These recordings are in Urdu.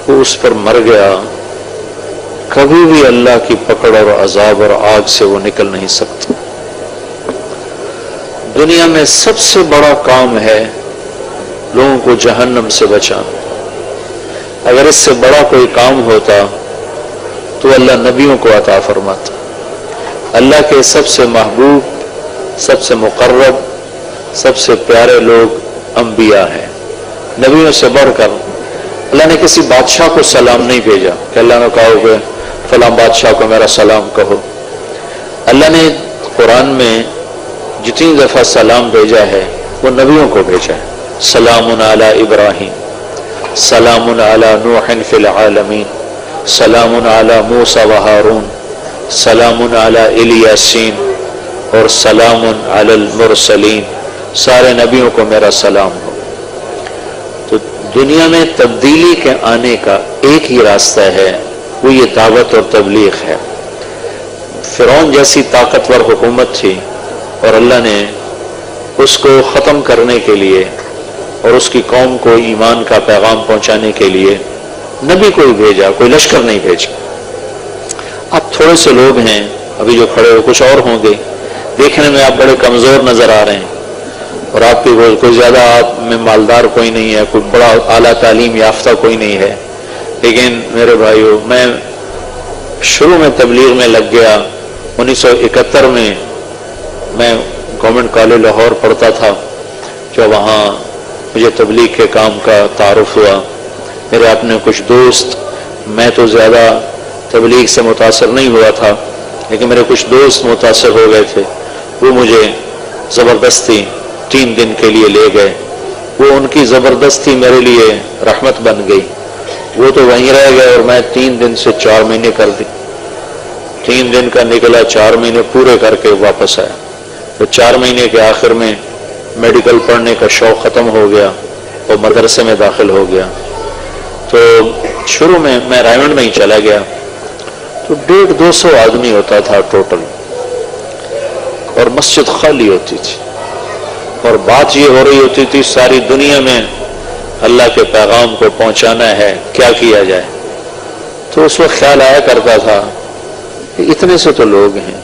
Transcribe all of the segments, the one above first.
وہ اس پر مر گیا، کبھی بھی اللہ کی پکڑ اور عذاب اور آگ سے وہ نکل نہیں سکتا۔ دنیا میں سب سے بڑا کام ہے لوگوں کو جہنم سے بچانا۔ اگر اس سے بڑا کوئی کام ہوتا تو اللہ نبیوں کو عطا فرماتا۔ اللہ کے سب سے محبوب، سب سے مقرب، سب سے پیارے لوگ انبیاء ہیں۔ نبیوں سے بڑھ کر اللہ نے کسی بادشاہ کو سلام نہیں بھیجا کہ اللہ نے کہا کہ فلاں بادشاہ کو میرا سلام کہو۔ اللہ نے قرآن میں جتنی دفعہ سلام بھیجا ہے وہ نبیوں کو بھیجا ہے۔ سلام علی ابراہیم، سلام علی نوح فی العالمین، سلام علی موسیٰ و ہارون، سلام علی الیاسین اور سلام علی المرسلین۔ سارے نبیوں کو میرا سلام ہو۔ تو دنیا میں تبدیلی کے آنے کا ایک ہی راستہ ہے، وہ یہ دعوت اور تبلیغ ہے۔ فرعون جیسی طاقتور حکومت تھی اور اللہ نے اس کو ختم کرنے کے لیے اور اس کی قوم کو ایمان کا پیغام پہنچانے کے لیے نبی کوئی بھیجا، کوئی لشکر نہیں بھیجا۔ آپ تھوڑے سے لوگ ہیں ابھی جو کھڑے ہو، کچھ اور ہوں گے، دیکھنے میں آپ بڑے کمزور نظر آ رہے ہیں اور آپ کی کوئی زیادہ آپ میں مالدار کوئی نہیں ہے، کوئی بڑا اعلیٰ تعلیم یافتہ کوئی نہیں ہے، لیکن میرے بھائیو میں شروع میں تبلیغ میں لگ گیا۔ 1971 میں گورنمنٹ کالج لاہور پڑھتا تھا، جو وہاں مجھے تبلیغ کے کام کا تعارف ہوا۔ میرے اپنے کچھ دوست، میں تو زیادہ تبلیغ سے متاثر نہیں ہوا تھا لیکن میرے کچھ دوست متاثر ہو گئے تھے، وہ مجھے زبردستی 3 دن کے لیے لے گئے۔ وہ ان کی زبردستی میرے لیے رحمت بن گئی۔ وہ تو وہیں رہ گئے اور میں 3 دن سے 4 مہینے کر دی۔ 3 دن کا نکلا، 4 مہینے پورے کر کے واپس آیا۔ تو 4 مہینے کے آخر میں میڈیکل پڑھنے کا شوق ختم ہو گیا اور مدرسے میں داخل ہو گیا۔ تو شروع میں رائمنڈ میں ہی چلا گیا، تو 150-200 آدمی ہوتا تھا ٹوٹل، اور مسجد خالی ہوتی تھی، اور بات یہ ہو رہی ہوتی تھی ساری دنیا میں اللہ کے پیغام کو پہنچانا ہے، کیا کیا جائے۔ تو اس وقت خیال آیا کرتا تھا کہ اتنے سے تو لوگ ہیں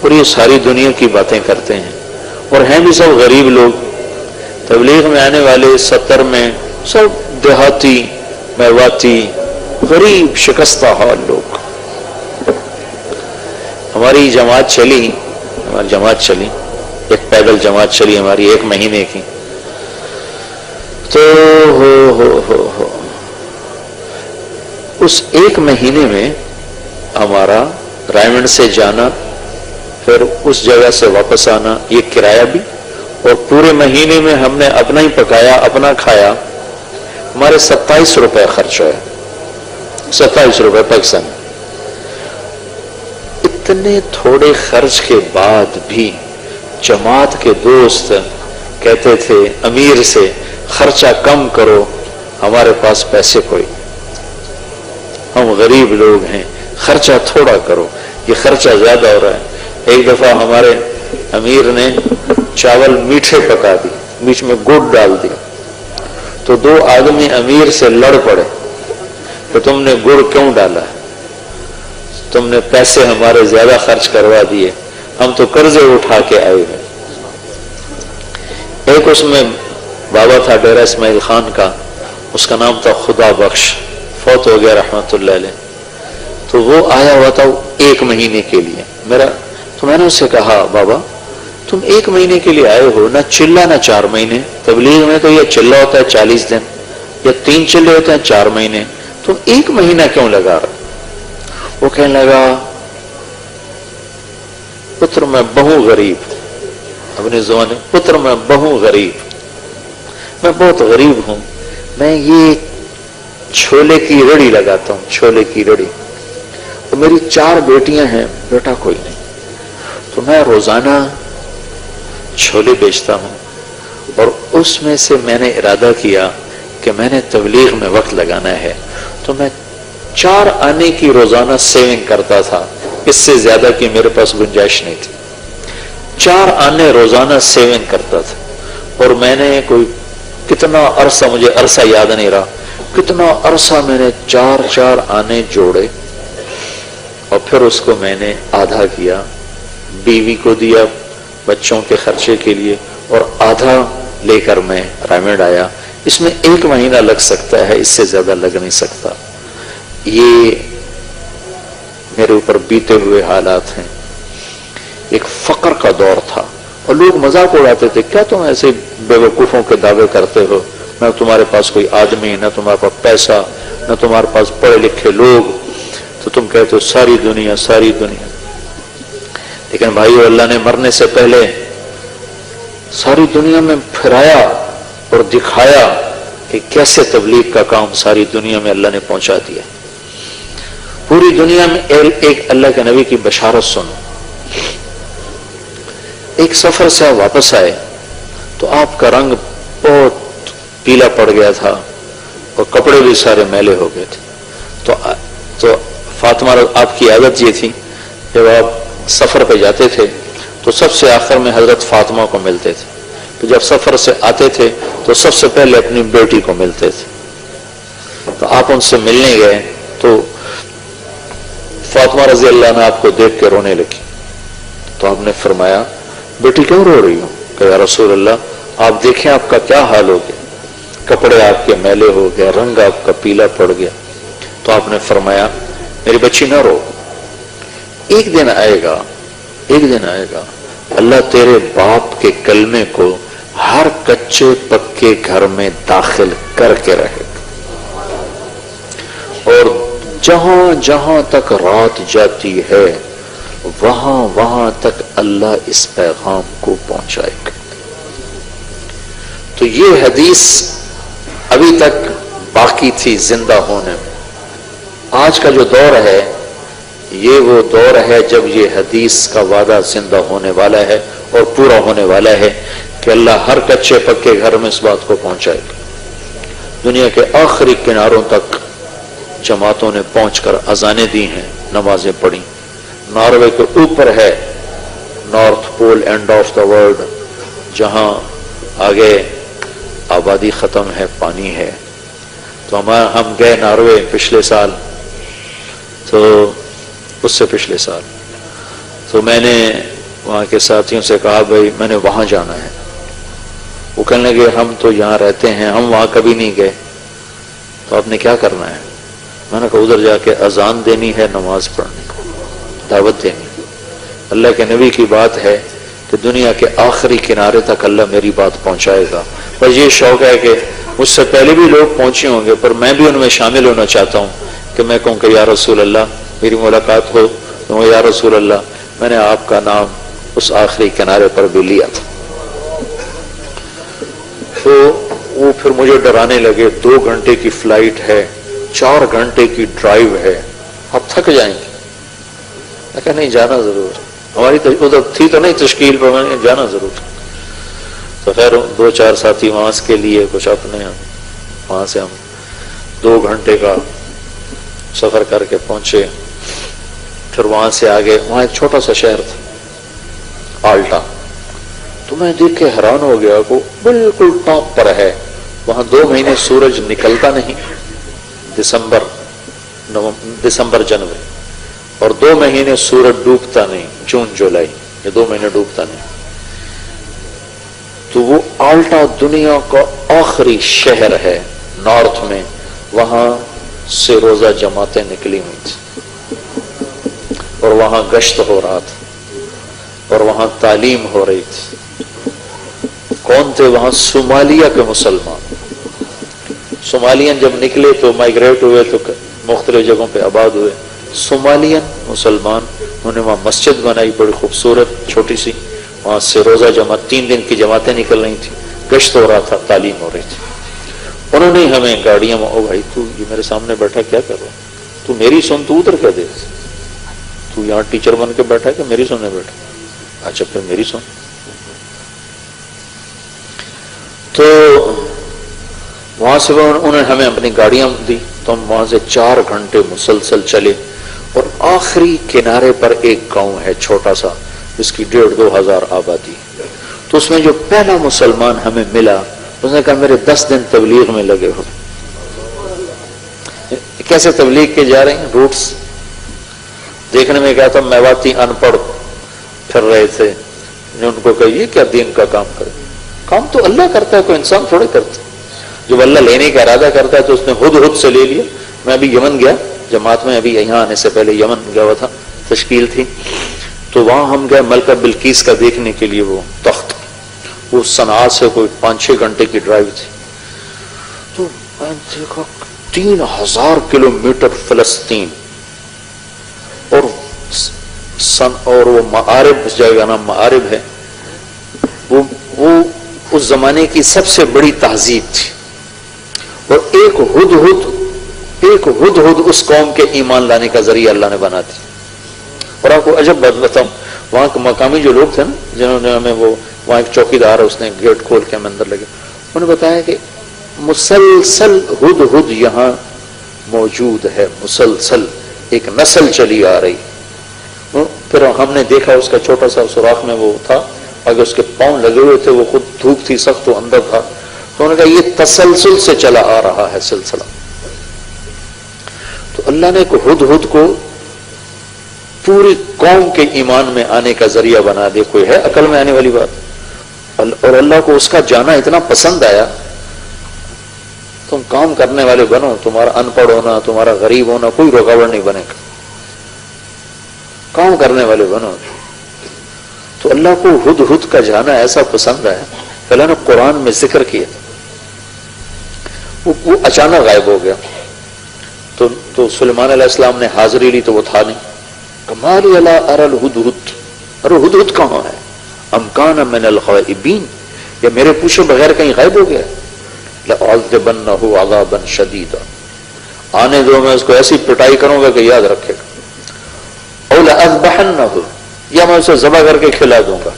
اور یہ ساری دنیا کی باتیں کرتے ہیں، اور ہیں بھی سب غریب لوگ۔ تبلیغ میں آنے والے 70 میں سب دیہاتی، میواتی، غریب شکستہ حال لوگ۔ ہماری جماعت چلی، ایک پیدل جماعت چلی ہماری 1 مہینے کی۔ تو اس 1 مہینے میں ہمارا رائمنڈ سے جانا، پھر اس جگہ سے واپس آنا، یہ کرایہ بھی، اور پورے مہینے میں ہم نے اپنا ہی پکایا، اپنا کھایا، ہمارے 27 روپے خرچ ہوئے، 27 روپے پاکستان۔ اتنے تھوڑے خرچ کے بعد بھی جماعت کے دوست کہتے تھے امیر سے خرچہ کم کرو، ہمارے پاس پیسے کوئی، ہم غریب لوگ ہیں، خرچہ تھوڑا کرو، یہ خرچہ زیادہ ہو رہا ہے۔ ایک دفعہ ہمارے امیر نے چاول میٹھے پکا دی، بیچ میں گڑ ڈال دیا، تو 2 آدمی امیر سے لڑ پڑے کہ تم نے گڑ کیوں ڈالا ہے، تم نے پیسے ہمارے زیادہ خرچ کروا دیے، ہم تو قرضے اٹھا کے آئے ہیں۔ ایک اس میں بابا تھا ڈیرہ اسماعیل خان کا، اس کا نام تھا خدا بخش، فوت ہو گیا رحمت اللہ علیہ۔ تو وہ آیا ہوا تھا 1 مہینے کے لیے تو میں نے اس سے کہا بابا تم 1 مہینے کے لیے آئے ہو، نہ چلہ نہ 4 مہینے، تبلیغ میں تو یہ چلہ ہوتا ہے 40 دن یا 3 چلے ہوتے ہیں 4 مہینے، تم 1 مہینہ کیوں لگا رہا؟ وہ کہنے لگا پتر میں بہو غریب، اپنے زبان پتر میں بہو غریب، میں بہت غریب ہوں، میں یہ چھولے کی رڑی لگاتا ہوں، چھولے کی رڑی، تو میری 4 بیٹیاں ہیں، بیٹا کوئی نہیں، تو میں روزانہ چھولے بیچتا ہوں، اور اس میں سے میں نے ارادہ کیا کہ میں نے تبلیغ میں وقت لگانا ہے، تو میں 4 آنے کی روزانہ سیونگ کرتا تھا، اس سے زیادہ کی میرے پاس گنجائش نہیں تھی، 4 آنے روزانہ سیونگ کرتا تھا، اور میں نے کوئی کتنا عرصہ، مجھے عرصہ یاد نہیں رہا، کتنا عرصہ میں نے 4 آنے جوڑے اور پھر اس کو میں نے آدھا کیا، بیوی کو دیا بچوں کے خرچے کے لیے، اور آدھا لے کر میں رائمنڈ آیا۔ اس میں 1 مہینہ لگ سکتا ہے، اس سے زیادہ لگ نہیں سکتا۔ یہ میرے اوپر بیتے ہوئے حالات ہیں۔ ایک فقر کا دور تھا اور لوگ مذاق اڑاتے تھے، کیا تم ایسے بے وقوفوں کے دعوے کرتے ہو؟ نہ تمہارے پاس کوئی آدمی، نہ تمہارے پاس پیسہ، نہ تمہارے پاس پڑھے لکھے لوگ، تو تم کہتے ہو ساری دنیا ساری دنیا۔ لیکن بھائیو، اللہ نے مرنے سے پہلے ساری دنیا میں پھرایا اور دکھایا کہ کیسے تبلیغ کا کام ساری دنیا میں اللہ نے پہنچا دیا۔ پوری دنیا میں ایک اللہ کے نبی کی بشارت سنو۔ ایک سفر سے واپس آئے تو آپ کا رنگ بہت پیلا پڑ گیا تھا اور کپڑے بھی سارے میلے ہو گئے تھے۔ تو فاطمہ، آپ کی عادت یہ تھی جب آپ سفر پہ جاتے تھے تو سب سے آخر میں حضرت فاطمہ کو ملتے تھے، تو جب سفر سے آتے تھے تو سب سے پہلے اپنی بیٹی کو ملتے تھے۔ تو آپ ان سے ملنے گئے تو فاطمہ رضی اللہ عنہ آپ کو دیکھ کے رونے لگی۔ تو آپ نے فرمایا، بیٹی کیوں رو رہی ہو؟ کہ یا رسول اللہ، آپ دیکھیں آپ کا کیا حال ہو گیا، کپڑے آپ کے میلے ہو گئے، رنگ آپ کا پیلا پڑ گیا۔ تو آپ نے فرمایا، میری بچی نہ رو، ایک دن آئے گا اللہ تیرے باپ کے کلمے کو ہر کچے پکے گھر میں داخل کر کے رہے گا، اور جہاں جہاں تک رات جاتی ہے وہاں تک اللہ اس پیغام کو پہنچائے گا۔ تو یہ حدیث ابھی تک باقی تھی زندہ ہونے میں۔ آج کا جو دور ہے یہ وہ دور ہے جب یہ حدیث کا وعدہ زندہ ہونے والا ہے اور پورا ہونے والا ہے کہ اللہ ہر کچے پکے گھر میں اس بات کو پہنچائے گا۔ دنیا کے آخری کناروں تک جماعتوں نے پہنچ کر اذانیں دی ہیں، نمازیں پڑھی۔ ناروے کے اوپر ہے north pole end of the world, جہاں آگے آبادی ختم ہے، پانی ہے۔ تو ہم گئے ناروے پچھلے سال، تو اس سے پچھلے سال، تو میں نے وہاں کے ساتھیوں سے کہا بھائی میں نے وہاں جانا ہے۔ وہ کہنے لگے ہم تو یہاں رہتے ہیں، ہم وہاں کبھی نہیں گئے، تو آپ نے کیا کرنا ہے؟ میں نے کہا ادھر جا کے اذان دینی ہے، نماز پڑھنی، دعوت دینی۔ اللہ کے نبی کی بات ہے کہ دنیا کے آخری کنارے تک اللہ میری بات پہنچائے گا۔ بس یہ شوق ہے کہ مجھ سے پہلے بھی لوگ پہنچے ہوں گے، پر میں بھی ان میں شامل ہونا چاہتا ہوں کہ میں کہوں کہ یا رسول اللہ میری ملاقات ہو، تو یا رسول اللہ میں نے آپ کا نام اس آخری کنارے پر بھی لیا تھا۔ تو وہ پھر مجھے ڈرانے لگے، 2 گھنٹے کی فلائٹ ہے، 4 گھنٹے کی ڈرائیو ہے، آپ تھک جائیں گے۔ میں کہا نہیں، جانا ضرور، ہماری ادھر تھی تو نہیں تشکیل پر، میں نے جانا ضرور۔ تو خیر 2-4 ساتھی وہاں کے لیے کچھ اپنے، وہاں سے ہم 2 گھنٹے کا سفر کر کے پہنچے۔ پھر وہاں سے آگے، وہاں ایک چھوٹا سا شہر تھا آلٹا، تو میں دیکھ کے حیران ہو گیا کہ بالکل ٹاپ پر ہے، وہاں 2 مہینے سورج نکلتا نہیں، دسمبر جنوری، اور 2 مہینے سورج ڈوبتا نہیں، جون جولائی، یہ 2 مہینے ڈوبتا نہیں۔ تو وہ آلٹا دنیا کا آخری شہر ہے نارتھ میں، وہاں سے روزہ جماعتیں نکلی ہوئی تھی اور وہاں گشت ہو رہا تھا اور وہاں تعلیم ہو رہی تھی۔ کون تھے وہاں؟ صومالیہ کے مسلمان۔ صومالین جب نکلے تو مائگریٹ ہوئے تو مختلف جگہوں پہ آباد ہوئے۔ صومالین مسلمان، انہوں نے وہاں مسجد بنائی بڑی خوبصورت چھوٹی سی، وہاں سے روزہ جماعت 3 دن کی جماعتیں نکل رہی تھیں، گشت ہو رہا تھا، تعلیم ہو رہی تھی۔ انہوں نے ہمیں گاڑیاں میں، او بھائی تو یہ میرے سامنے بیٹھا کیا کر رہا ہے؟ تو میری سن، تو ادھر کیا دے، تو یہاں ٹیچر بن کے بیٹھا کہ میری سننے بیٹھا؟ اچھا پھر میری سن۔ تو وہاں سے انہوں نے ہمیں اپنی گاڑیاں دی، تو ہم وہاں سے 4 گھنٹے مسلسل چلے، اور آخری کنارے پر ایک گاؤں ہے چھوٹا سا، جس کی 1,500-2 ہزار آبادی۔ تو اس میں جو پہلا مسلمان ہمیں ملا، اس نے کہا میرے 10 دن تبلیغ میں لگے ہو، کیسے تبلیغ کے جا رہے ہیں، روٹس دیکھنے میں کیا تھا، میواتی ان پڑھ پھر رہے تھے، نے ان کو کہا یہ کیا دین کا کام کرے، کام تو اللہ کرتا ہے، کوئی انسان تھوڑے کرتا ہے، جب اللہ لینے کا ارادہ کرتا ہے تو اس نے ہد سے لے لیا۔ میں ابھی یمن گیا جماعت میں، ابھی یہاں آنے سے پہلے یمن گیا ہوا تھا، تشکیل تھی، تو وہاں ہم گئے ملکہ بلقیس کا دیکھنے کے لیے، وہ تخت، وہ صنعاء سے کوئی 5-6 گھنٹے کی ڈرائیو تھی، تو میں دیکھا 3000 کلومیٹر فلسطین، اور وہ معارب، اس جگہ کا نام معارب ہے، وہ اس زمانے کی سب سے بڑی تہذیب تھی، اور ایک ہد اس قوم کے ایمان لانے کا ذریعہ اللہ نے بنا دی۔ اور آپ کو عجب بات بتاؤں، وہاں کے مقامی جو لوگ تھے نا، جنہوں نے ہمیں، وہ وہاں ایک چوکیدار ہے، اس نے گیٹ کھول کے ہمیں اندر لگے، انہوں نے بتایا کہ مسلسل ہد یہاں موجود ہے، مسلسل ایک نسل چلی آ رہی۔ پھر ہم نے دیکھا اس کا چھوٹا سا سوراخ میں وہ تھا، اگر اس کے پاؤں لگے ہوئے تھے، وہ خود دھوپ تھی سخت، وہ اندر تھا، تو انہوں نے کہا یہ تسلسل سے چلا آ رہا ہے سلسلہ۔ تو اللہ نے ہد کو پوری قوم کے ایمان میں آنے کا ذریعہ بنا دے، کوئی ہے عقل میں آنے والی بات؟ اور اللہ کو اس کا جانا اتنا پسند آیا، تم کام کرنے والے بنو، تمہارا ان پڑھ ہونا، تمہارا غریب ہونا کوئی رکاوٹ نہیں بنے گا، کام کرنے والے بنو۔ تو اللہ کو ہد کا جانا ایسا پسند ہے کہ اللہ نے قرآن میں ذکر کیا، وہ اچانک غائب ہو گیا، تو سلیمان علیہ السلام نے حاضری لی تو وہ تھا نہیں، کمالی الا ارى الہدہد، ارے ہدہد کہاں ہے، ام کان من الغائبین، یا میرے پوچھے بغیر کہیں غائب ہو گیا، لأعذبنہ عذابا شدیدا، آنے دو میں اس کو ایسی پٹائی کروں گا کہ یاد رکھے گا، او لأذبحنہ، یا میں اسے ذبح کر کے کھلا دوں گا،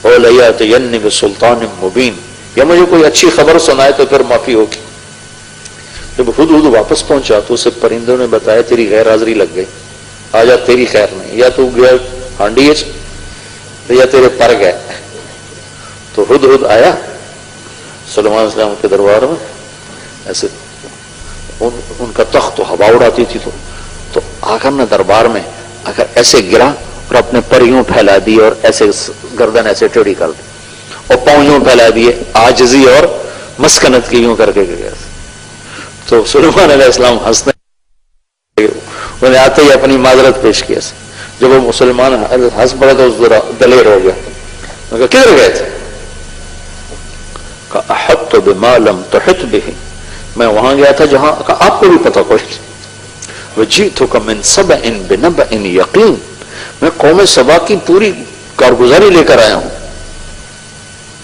او لیاتینی بسلطان مبین، یا مجھے کوئی اچھی خبر سنائے تو پھر معافی ہوگی۔ جب ہد واپس پہنچا تو اسے پرندوں نے بتایا تیری غیر حاضری لگ گئی، آجا تیری خیر نہیں، یا تو گیا ہانڈی یا تیرے پر گئے۔ تو ہد آیا سلیمان علیہ السلام کے دربار میں، ایسے ان کا تخت تو ہوا اڑاتی تھی، تو آ کر نہ دربار میں اگر ایسے گرا اور اپنے پر یوں پھیلا دیے اور ایسے گردن ایسے ٹیڑھی کر دی اور پاؤں یوں پھیلا دیے، عاجزی اور مسکنت کی یوں کر کے گیا۔ تو سلیمان علیہ السلام ہنسنے، انہوں نے آتے ہی اپنی معذرت پیش کیا، جب وہ مسلمان ہنس پڑے تو دلیر ہو گیا، کدھر گئے تھے؟ کہ احط بما لم تحط به، میں وہاں گیا تھا جہاں آپ کو بھی پتہ کوئی نہیں، وجئتک من سبأ بنبأ یقین، میں قوم سبا کی پوری کارگزاری لے کر آیا ہوں،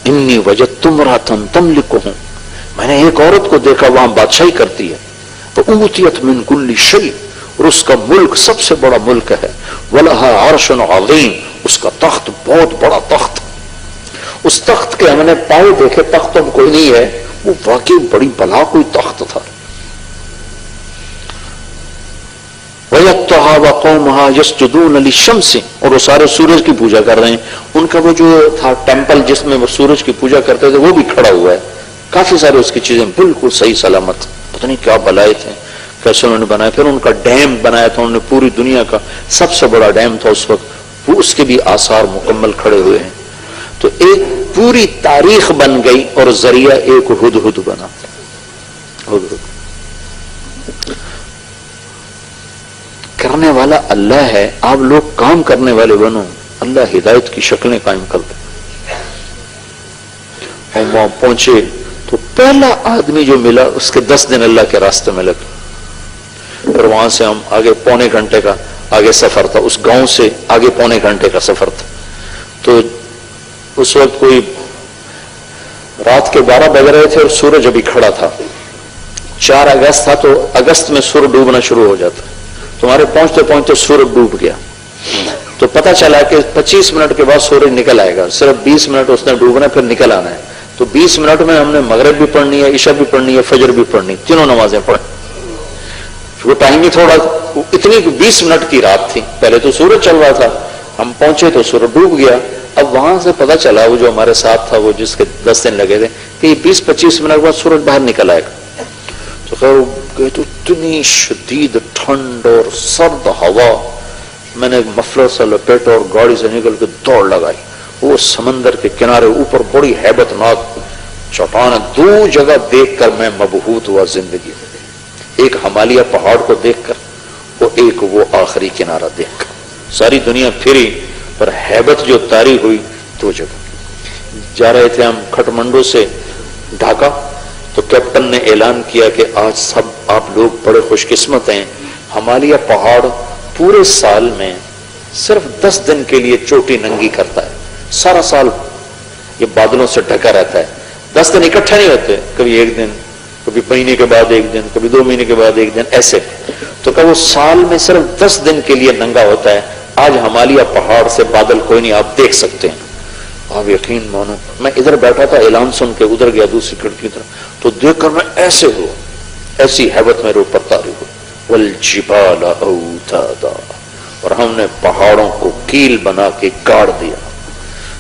انی وجدت امرأۃ تملکہم، میں نے ایک عورت کو دیکھا وہاں بادشاہی کرتی ہے، فأوتیت من کل شیء، اور اس کا ملک سب سے بڑا ملک ہے، وَلَهَا عَرْشٌ عَظِيمٌ، اس کا تخت بہت بڑا تخت، اس تخت کے ہم نے پاؤں دیکھے، تخت تو کوئی نہیں ہے، وہ واقعی بڑی بلا کوئی تخت تھا۔ وَيَتَّهَا وَقَوْمَهَا يَسْجُدُونَ لِلشَّمْسِ، اور وہ سارے سورج کی پوجا کر رہے ہیں، ان کا وہ جو تھا ٹیمپل جس میں وہ سورج کی پوجا کرتے تھے وہ بھی کھڑا ہوا ہے، کافی سارے اس کی چیزیں بالکل صحیح سلامت، پتہ نہیں کیا بلائے تھے، کیسے انہوں نے بنایا۔ پھر ان کا ڈیم بنایا تھا انہوں نے، پوری دنیا کا سب سے بڑا ڈیم تھا اس وقت، وہ اس کے بھی آثار مکمل کھڑے ہوئے ہیں۔ تو ایک پوری تاریخ بن گئی اور ذریعہ ایک ہدہد بنا۔ ہدہد کرنے والا اللہ ہے، آپ لوگ کام کرنے والے بنو، اللہ ہدایت کی شکلیں قائم کر دے۔ ہم وہاں پہنچے تو پہلا آدمی جو ملا اس کے 10 دن اللہ کے راستے میں لگے، پھر وہاں سے ہم آگے پونے گھنٹے کا آگے سفر تھا، اس گاؤں سے آگے پونے گھنٹے کا سفر تھا۔ تو اس وقت کوئی رات کے 12 بج رہے تھے اور سورج ابھی کھڑا تھا، 4 اگست تھا، تو اگست میں سورج ڈوبنا شروع ہو جاتا ہے، تمہارے پہنچتے پہنچتے سورج ڈوب گیا، تو پتہ چلا کہ 25 منٹ کے بعد سورج نکل آئے گا، صرف 20 منٹ اس نے ڈوبنا پھر نکل آنا ہے، تو 20 منٹ میں ہم نے مغرب بھی پڑھنی ہے، عشاء بھی پڑھنی ہے، فجر بھی پڑھنی، تینوں نمازیں پڑھیں۔ وہ ٹائم ہی تھوڑا اتنی 20 منٹ کی رات تھی، پہلے تو سورج چل رہا تھا، ہم پہنچے تو سورج ڈوب گیا۔ اب وہاں سے پتہ چلا وہ جو ہمارے ساتھ تھا، وہ جس کے 10 دن لگے تھے، کہ 20-25 منٹ بعد سورج باہر نکل آئے گا، تو خیر گئے تو اتنی شدید ٹھنڈ اور سرد ہوا، میں نے مفلر سے لپیٹا اور گاڑی سے نکل کے دوڑ لگائی. وہ سمندر کے کنارے اوپر بڑی ہیبت ناک چٹان، دو جگہ دیکھ کر میں مبہوت ہوا زندگی میں. ایک ہمالیہ پہاڑ کو دیکھ کر، وہ ایک وہ آخری کنارہ دیکھ کر. ساری دنیا پھری پر ہیبت جو طاری ہوئی دو جگہ. جا رہے تھے ہم کھٹمنڈو سے ڈھاکہ، تو کیپٹن نے اعلان کیا کہ آج سب آپ لوگ بڑے خوش قسمت ہیں، ہمالیہ پہاڑ پورے سال میں صرف 10 دن کے لیے چوٹی ننگی کرتا ہے. سارا سال یہ بادلوں سے ڈھکا رہتا ہے، 10 دن اکٹھا نہیں ہوتے، کبھی ایک دن، کبھی مہینے کے بعد ایک دن، کبھی 2 مہینے کے بعد ایک دن، ایسے. تو کہ وہ سال میں صرف 10 دن کے لیے ننگا ہوتا ہے. آج ہمالیہ پہاڑ سے بادل کوئی نہیں، آپ دیکھ سکتے ہیں. آپ یقین مانو، میں ادھر بیٹھا تھا، اعلان سن کے ادھر گیا دوسری کھڑکی کی طرف، تو دیکھ کر میں ایسے ہوا، ایسی ہیبت میرے اوپر طاری ہوئی. والجبال اوتادا، اور ہم نے پہاڑوں کو کیل بنا کے گاڑ دیا.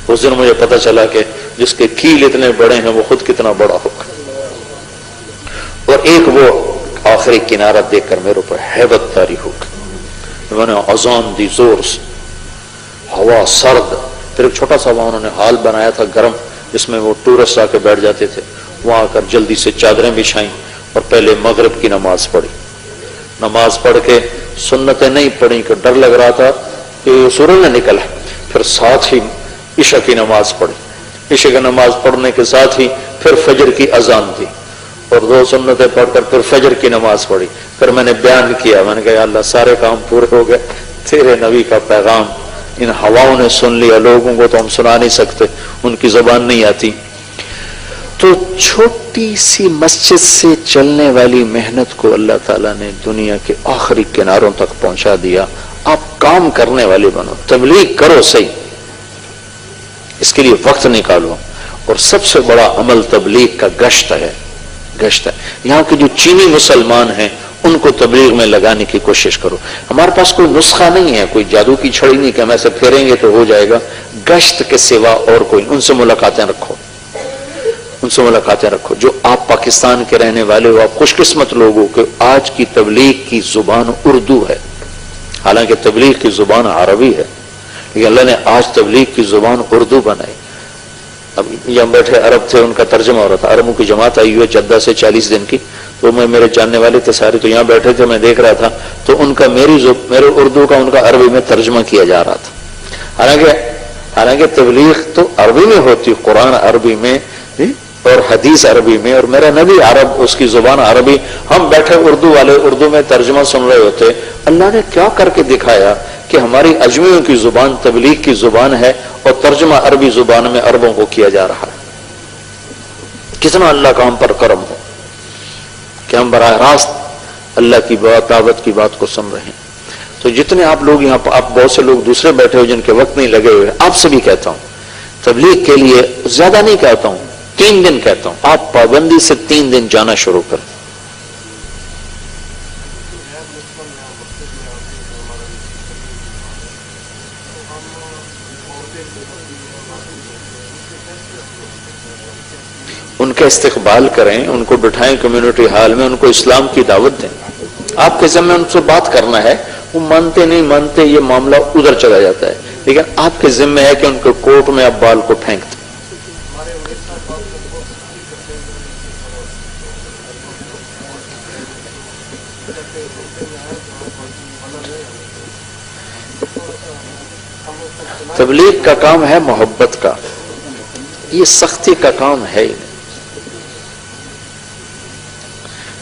اس دن مجھے پتا چلا کہ جس کے کیل اتنے بڑے ہیں وہ خود کتنا بڑا ہوگا. اور ایک وہ آخری کنارہ دیکھ کر میرے اوپر ہیبت طاری ہو گئی. میں نے اذان دی زور سے، ہوا سرد. پھر ایک چھوٹا سا وہاں انہوں نے ہال بنایا تھا گرم، جس میں وہ ٹورسٹ آ کے بیٹھ جاتے تھے. وہاں آ کر جلدی سے چادریں بچھائیں اور پہلے مغرب کی نماز پڑھی. نماز پڑھ کے سنتیں نہیں پڑھی کہ ڈر لگ رہا تھا کہ سورج نہ نکلا. پھر ساتھ ہی عشاء کی نماز پڑھی. عشاء کی نماز پڑھنے کے ساتھ ہی پھر فجر کی اذان دی اور 2 سنتیں پڑھ کر پھر فجر کی نماز پڑھی. پھر میں نے بیان کیا، میں نے کہا یا اللہ سارے کام پورے ہو گئے، تیرے نبی کا پیغام ان ہواؤں نے سن لیا، لوگوں کو تو ہم سنا نہیں سکتے، ان کی زبان نہیں آتی. تو چھوٹی سی مسجد سے چلنے والی محنت کو اللہ تعالیٰ نے دنیا کے آخری کناروں تک پہنچا دیا. آپ کام کرنے والے بنو، تبلیغ کرو صحیح، اس کے لیے وقت نکالو. اور سب سے بڑا عمل تبلیغ کا گشت ہے. گشت ہے. یہاں کے جو چینی مسلمان ہیں ان کو تبلیغ میں لگانے کی کوشش کرو. ہمارے پاس کوئی نسخہ نہیں ہے، کوئی جادو کی چھڑی نہیں کہ ہم ایسے پھیریں گے تو ہو جائے گا. گشت کے سوا اور کوئی، ان سے ملاقاتیں رکھو، ان سے ملاقاتیں رکھو. جو آپ پاکستان کے رہنے والے ہو، آپ خوش قسمت لوگ ہو کہ آج کی تبلیغ کی زبان اردو ہے. حالانکہ تبلیغ کی زبان عربی ہے، لیکن اللہ نے آج تبلیغ کی زبان اردو بنائی. اب یہاں بیٹھے عرب تھے، ان کا ترجمہ ہو رہا تھا. عربوں کی جماعت آئی ہوئی جدہ سے 40 دن کی، تو میرے جاننے والے تھے سارے، تو یہاں بیٹھے تھے، میں دیکھ رہا تھا تو ان کا میرے اردو کا ان کا عربی میں ترجمہ کیا جا رہا تھا. حالانکہ تبلیغ تو عربی میں ہوتی، قرآن عربی میں اور حدیث عربی میں، اور میرا نبی عرب، اس کی زبان عربی. ہم بیٹھے اردو والے اردو میں ترجمہ سن رہے ہوتے. اللہ نے کیا کر کے دکھایا کہ ہماری اجمیوں کی زبان تبلیغ کی زبان ہے اور ترجمہ عربی زبان میں عربوں کو کیا جا رہا ہے. کتنا اللہ کا ہم پر کرم ہو کہ ہم براہ راست اللہ کی بات، دعوت کی بات کو سن رہے ہیں. تو جتنے آپ لوگ یہاں، آپ بہت سے لوگ دوسرے بیٹھے ہو جن کے وقت نہیں لگے ہوئے، آپ سے بھی کہتا ہوں تبلیغ کے لیے زیادہ نہیں کہتا ہوں، 3 دن کہتا ہوں. آپ پابندی سے 3 دن جانا شروع کریں. ان کا استقبال کریں، ان کو بٹھائیں کمیونٹی ہال میں، ان کو اسلام کی دعوت دیں. آپ کے ذمہ ان سے بات کرنا ہے. وہ مانتے نہیں مانتے یہ معاملہ ادھر چلا جاتا ہے، لیکن آپ کے ذمہ ہے کہ ان کے کوٹ میں آپ بال کو پھینک دیں. تبلیغ کا کام ہے محبت کا، یہ سختی کا کام ہے ہی نہیں.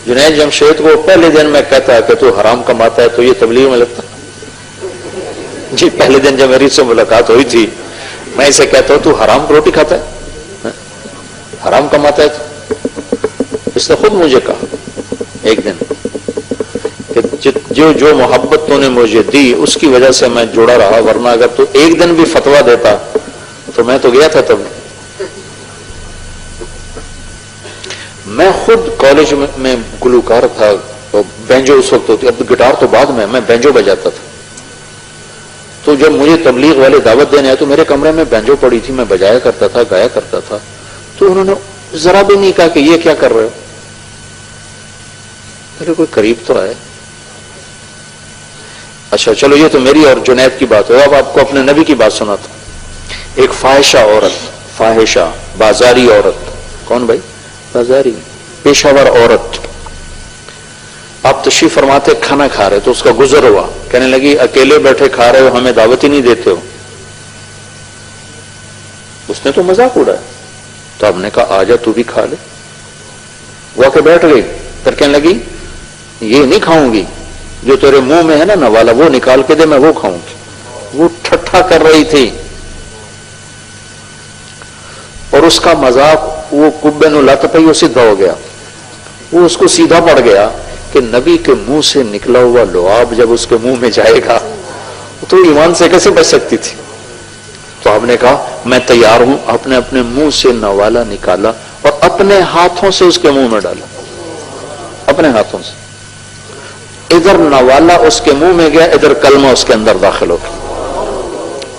جنید جمشید کو پہلے دن میں کہتا کہ تو حرام کماتا ہے، تو یہ تبلیغ میں لگتا جی. پہلے دن جب میری سے ملاقات ہوئی تھی، میں اسے کہتا ہوں تو حرام روٹی کھاتا ہے، حرام کماتا ہے. اس نے خود مجھے کہا ایک دن کہ جو محبت تو نے مجھے دی اس کی وجہ سے میں جڑا رہا، ورنہ اگر تو ایک دن بھی فتویٰ دیتا تو میں تو گیا تھا. تب میں خود کالج میں گلوکار تھا، بینجو اس وقت ہوتی، اب گٹار تو بعد میں بینجو بجاتا تھا. تو جب مجھے تبلیغ والے دعوت دینے آئے تو میرے کمرے میں بینجو پڑی تھی، میں بجایا کرتا تھا، گایا کرتا تھا. تو انہوں نے ذرا بھی نہیں کہا کہ یہ کیا کر رہے ہو. ارے کوئی قریب تو ہے. اچھا چلو یہ تو میری اور جنید کی بات ہو. اب آپ کو اپنے نبی کی بات سناتا ہوں. ایک فاحشہ عورت, فاحشہ بازاری عورت. کون بھائی؟ بازاری پیشہ ور عورت. آپ تشریف فرماتے کھانا کھا رہے تو اس کا گزر ہوا, کہنے لگی اکیلے بیٹھے کھا رہے ہو, ہمیں دعوت ہی نہیں دیتے ہو. اس نے تو مذاق اڑایا, تو آپ نے کہا آجا تو بھی کھا لے. وہ آ کے بیٹھ گئی, پھر کہنے لگی یہ نہیں کھاؤں گی, جو تیرے منہ میں ہے نا نوالا وہ نکال کے دے, میں وہ کھاؤں گی. وہ ٹھٹھا کر رہی تھی اور اس کا مذاق وہ کبے نو لت پئی, وہ سیدھا ہو گیا. وہ اس کو سیدھا پڑ گیا کہ نبی کے منہ سے نکلا ہوا لعاب جب اس کے منہ میں جائے گا تو ایمان سے کیسے بچ سکتی تھی. تو آپ نے کہا میں تیار ہوں. اپنے اپنے منہ سے نوالا نکالا اور اپنے ہاتھوں سے اس کے منہ میں ڈالا, اپنے ہاتھوں سے. ادھر نوالا اس کے منہ میں گیا, ادھر کلمہ اس کے اندر داخل ہو گیا,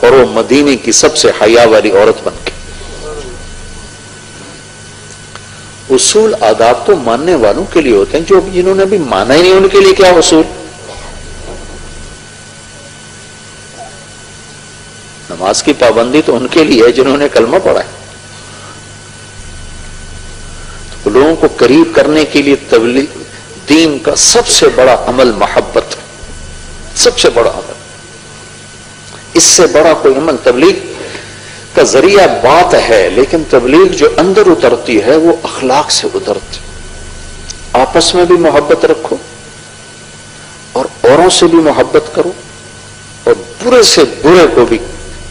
اور وہ مدینے کی سب سے حیا والی عورت بن گئی. اصول آداب تو ماننے والوں کے لیے ہوتے ہیں, جو جنہوں نے ابھی مانا ہی نہیں ان کے لیے کیا اصول. نماز کی پابندی تو ان کے لیے ہے جنہوں نے کلمہ پڑھا ہے. تو لوگوں کو قریب کرنے کے لیے تبلیغ دین کا سب سے بڑا عمل محبت, سب سے بڑا عمل. اس سے بڑا کوئی عمل تبلیغ کا ذریعہ بات ہے, لیکن تبلیغ جو اندر اترتی ہے وہ اخلاق سے اترتی. آپس میں بھی محبت رکھو اور اوروں سے بھی محبت کرو, اور برے سے برے کو بھی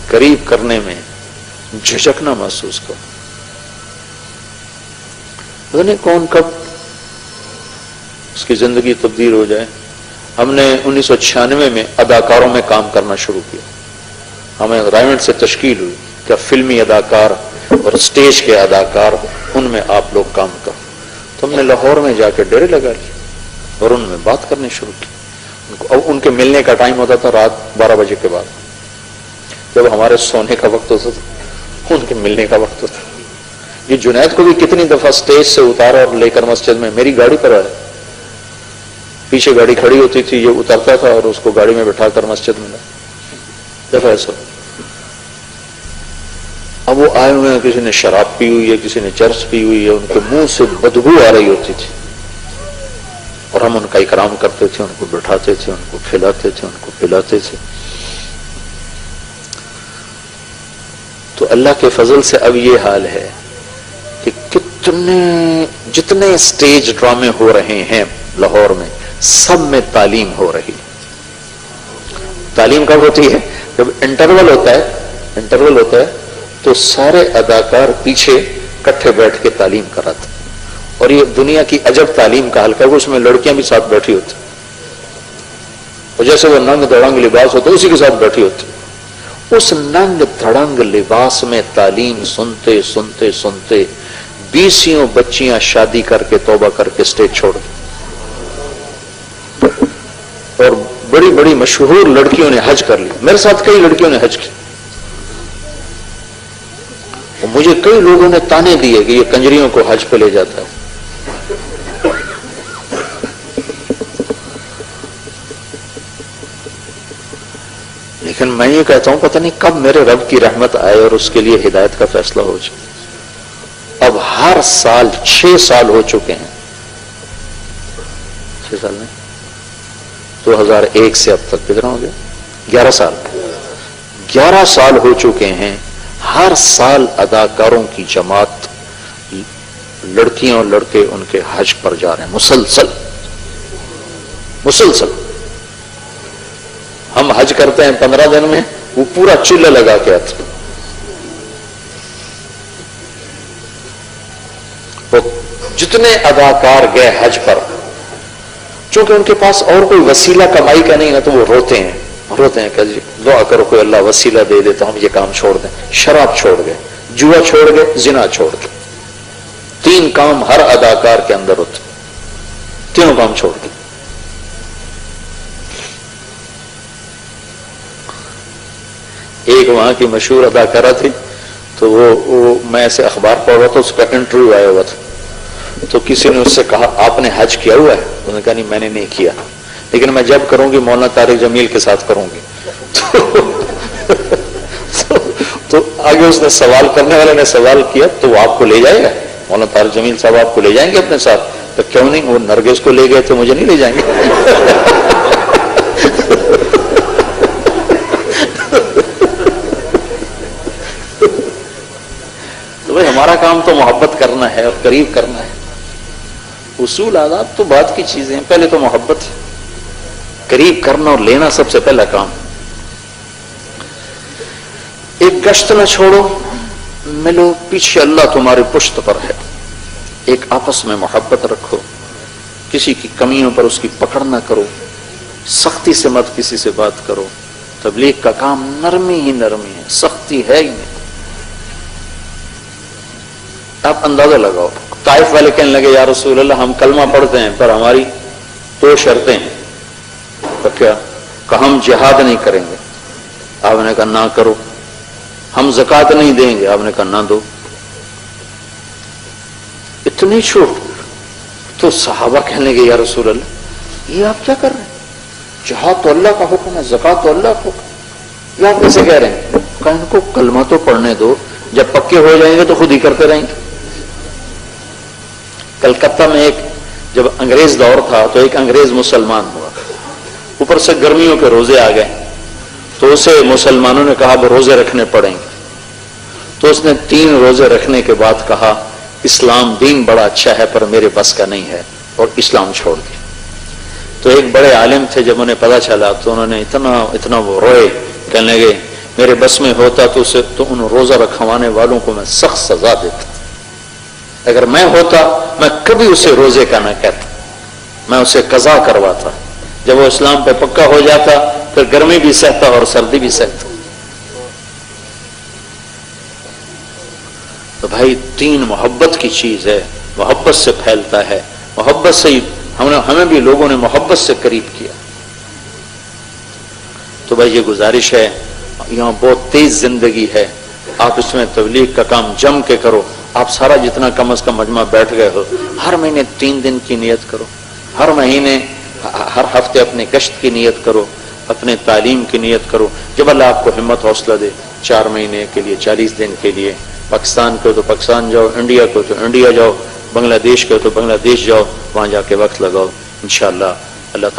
قریب کرنے میں جھجک نہ محسوس کرو. پتہ نہیں کون کب اس کی زندگی تبدیل ہو جائے. ہم نے 1996 میں اداکاروں میں کام کرنا شروع کیا. ہمیں رائمنڈ سے تشکیل ہوئی کہ فلمی اداکار اور اسٹیج کے اداکار, ان میں آپ لوگ کام کرو. تو ہم نے لاہور میں جا کے ڈیرے لگا لیے اور ان میں بات کرنے شروع کی. ان کے ملنے کا ٹائم ہوتا تھا رات 12 بجے کے بعد, جب ہمارے سونے کا وقت ہوتا تھا ان کے ملنے کا وقت ہوتا. یہ جنید کو بھی کتنی دفعہ اسٹیج سے اتارا اور لے کر مسجد میں, میری گاڑی پر آیا, پیچھے گاڑی کھڑی ہوتی تھی, یہ اترتا تھا اور اس کو گاڑی میں بٹھا کر مسجد میں لایا. دفعہ ایسا. اب وہ آئے ہوئے ہیں, کسی نے شراب پی ہوئی ہے, کسی نے چرس پی ہوئی ہے, ان کے منہ سے بدبو آ رہی ہوتی تھی, اور ہم ان کا اکرام کرتے تھے, ان کو بٹھاتے تھے, ان کو کھلاتے تھے, ان کو پلاتے تھے. تو اللہ کے فضل سے اب یہ حال ہے کہ جتنے اسٹیج ڈرامے ہو رہے ہیں لاہور میں, سب میں تعلیم ہو رہی. تعلیم کب ہوتی ہے؟ جب انٹرول ہوتا ہے تو سارے اداکار پیچھے کٹھے بیٹھ کے تعلیم کراتے. اور یہ دنیا کی عجب تعلیم کا حلقہ ہے, اس میں لڑکیاں بھی ساتھ بیٹھی ہوتی, اور جیسے وہ ننگ دڑنگ لباس ہوتا ہے اسی کے ساتھ بیٹھی ہوتی. اس ننگ دھڑنگ لباس میں تعلیم سنتے سنتے سنتے 20 بچیاں شادی کر کے توبہ کر کے اسٹیج چھوڑ دی, اور بڑی بڑی مشہور لڑکیوں نے حج کر لی. میرے ساتھ کئی لڑکیوں نے حج کی, اور مجھے کئی لوگوں نے تانے دیے کہ یہ کنجریوں کو حج پہ لے جاتا ہے. لیکن میں یہ کہتا ہوں پتہ نہیں کب میرے رب کی رحمت آئے اور اس کے لیے ہدایت کا فیصلہ ہو جائے. اب ہر سال 6 سال ہو چکے ہیں, 6 سال نہیں, 2001 سے اب تک کتنا ہو گیا, 11 سال ہو چکے ہیں. ہر سال اداکاروں کی جماعت, لڑکیاں اور لڑکے ان کے حج پر جا رہے ہیں مسلسل. ہم حج کرتے ہیں 15 دن میں, وہ پورا چولہا لگا کے آتے. جتنے اداکار گئے حج پر, چونکہ ان کے پاس اور کوئی وسیلہ کمائی کا نہیں ہے, تو وہ روتے ہیں کہ جی دعا کرو کوئی اللہ وسیلہ دے دے تو ہم یہ کام چھوڑ دیں. شراب چھوڑ گئے, جوا چھوڑ گئے, زنا چھوڑ گئے. 3 کام ہر اداکار کے اندر ہوتے, تینوں کام چھوڑ گئے. ایک وہاں کی مشہور اداکارہ تھی, تو وہ میں ایسے اخبار پڑھ رہا تھا, اس کا انٹرویو آیا ہوا تھا. تو کسی نے اس سے کہا آپ نے حج کیا ہوا ہے؟ انہوں نے کہا نہیں میں نے نہیں کیا، لیکن میں جب کروں گی مولانا طارق جمیل کے ساتھ کروں گی۔ تو آگے اس نے سوال کرنے والے نے سوال کیا تو وہ آپ کو لے جائے گا؟ مولانا طارق جمیل صاحب آپ کو لے جائیں گے اپنے ساتھ؟ تو کیوں نہیں، وہ نرگس کو لے گئے تو مجھے نہیں لے جائیں گے؟ تو بھائی ہمارا کام تو محبت کرنا ہے اور قریب کرنا ہے۔ اصول آداب تو بعد کی چیزیں ہیں، پہلے تو محبت ہے، قریب کرنا اور لینا سب سے پہلا کام۔ ایک گشت نہ چھوڑو، ملو، پیچھے اللہ تمہاری پشت پر ہے۔ ایک آپس میں محبت رکھو، کسی کی کمیوں پر اس کی پکڑ نہ کرو، سختی سے مت کسی سے بات کرو۔ تبلیغ کا کام نرمی ہی نرمی ہے، سختی ہے ہی نہیں۔ آپ اندازہ لگاؤ، طائف والے کہنے لگے یا رسول اللہ ہم کلمہ پڑھتے ہیں پر ہماری 2 شرطیں ہیں۔ تو کیا کہ ہم جہاد نہیں کریں گے، آپ نے کہا نہ کرو۔ ہم زکوٰۃ نہیں دیں گے، آپ نے کہا نہ دو۔ اتنی چھوٹ؟ تو صحابہ کہنے لگے یا رسول اللہ یہ آپ کیا کر رہے ہیں؟ جہاد تو اللہ کا حکم ہے، زکوٰۃ تو اللہ کا حکم، یہ آپ کیسے کہہ رہے ہیں؟ کہا ان کو کلمہ تو پڑھنے دو، جب پکے ہو جائیں گے تو خود ہی کرتے رہیں گے۔ کلکتہ میں ایک جب انگریز دور تھا تو ایک انگریز مسلمان ہوا، اوپر سے گرمیوں کے روزے آ گئے، تو اسے مسلمانوں نے کہا وہ روزے رکھنے پڑیں گے۔ تو اس نے 3 روزے رکھنے کے بعد کہا اسلام دین بڑا اچھا ہے پر میرے بس کا نہیں ہے، اور اسلام چھوڑ دیا۔ تو ایک بڑے عالم تھے، جب انہیں پتا چلا تو انہوں نے اتنا وہ روئے، کہنے لگے میرے بس میں ہوتا تو ان روزہ رکھوانے والوں کو میں سخت سزا دیتا، اگر میں ہوتا میں کبھی اسے روزے کا نہ کہتا، میں اسے قضا کرواتا۔ جب وہ اسلام پہ پکا ہو جاتا پھر گرمی بھی سہتا اور سردی بھی سہتا۔ تو بھائی دین محبت کی چیز ہے، محبت سے پھیلتا ہے، محبت سے ہی ہمیں بھی لوگوں نے محبت سے قریب کیا۔ تو بھائی یہ گزارش ہے، یہاں بہت تیز زندگی ہے، آپ اس میں تبلیغ کا کام جم کے کرو۔ آپ سارا جتنا کم از کم مجمع بیٹھ گئے ہو، ہر مہینے 3 دن کی نیت کرو، ہر مہینے ہر ہفتے اپنے گشت کی نیت کرو، اپنے تعلیم کی نیت کرو۔ جب اللہ آپ کو ہمت حوصلہ دے 4 مہینے کے لیے، 40 دن کے لیے، پاکستان کو تو پاکستان جاؤ، انڈیا کو تو انڈیا جاؤ، بنگلہ دیش کو تو بنگلہ دیش جاؤ، وہاں جا کے وقت لگاؤ، انشاءاللہ اللہ تعالیٰ